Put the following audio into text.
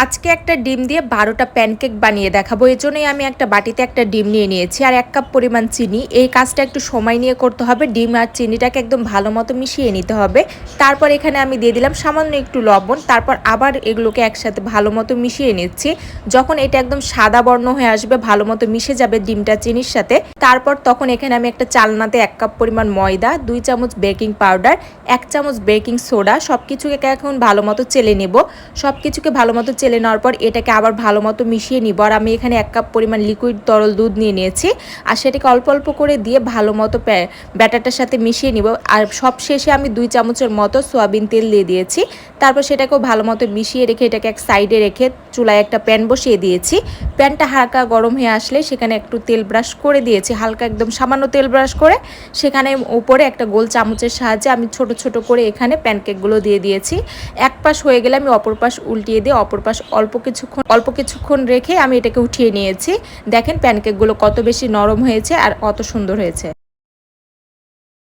আজকে একটা ডিম দিয়ে 12টা প্যানকেক বানিয়ে দেখাবো। এজন্যই আমি একটা বাটিতে একটা ডিম নিয়ে নিয়েছি আর 1 কাপ পরিমাণ চিনি। এই কাজটা একটু সময় নিয়ে করতে হবে। ডিম আর চিনিটাকে একদম ভালো মতো মিশিয়ে নিতে হবে। তারপর এখানে আমি দিয়ে দিলাম সামান্য একটু লবণ। তারপর আবার এগুলোকে একসাথে ভালো মতো মিশিয়ে নিচ্ছি। যখন এটা একদম সাদা বর্ণ হয়ে আসবে, ভালো মতো মিশে যাবে ডিমটা চিনির সাথে, তারপর তখন এখানে আমি একটা চালনাতে 1 কাপ পরিমাণ ময়দা, 2 চামচ বেকিং পাউডার, 1 চামচ বেকিং সোডা সবকিছুকে এখন ভালো মতো চেলে নেব। সবকিছুকে ভালো মতো চেলে নেওয়ার পর এটাকে আবার ভালো মতো মিশিয়ে নিব। আর আমি এখানে 1 কাপ পরিমাণ লিকুইড তরল দুধ নিয়ে নিয়েছি আর সেটাকে অল্প অল্প করে দিয়ে ভালো মতো ব্যাটারটার সাথে মিশিয়ে নিব। আর সব শেষে আমি 2 চামচের মতো সয়াবিন তেল দিয়ে দিয়েছি। তারপর সেটাকেও ভালো মতো মিশিয়ে রেখে এটাকে এক সাইডে রেখে চুলায় একটা প্যান বসিয়ে দিয়েছি। প্যানটা হালকা গরম হয়ে আসলে সেখানে একটু তেল ব্রাশ করে দিয়েছি, হালকা একদম সামান্য তেল ব্রাশ করে সেখানে উপরে একটা গোল চামচের সাহায্যে আমি ছোট ছোট করে এখানে প্যানকেকগুলো দিয়ে দিয়েছি। এক পাশ হয়ে গেলে আমি অপর পাশ উল্টিয়ে দিয়ে অপর পাশ অল্প কিছুক্ষণ রেখে আমি এটাকে উঠিয়ে নিয়েছি। দেখেন প্যানকেকগুলো কত বেশি নরম হয়েছে আর কত সুন্দর হয়েছে।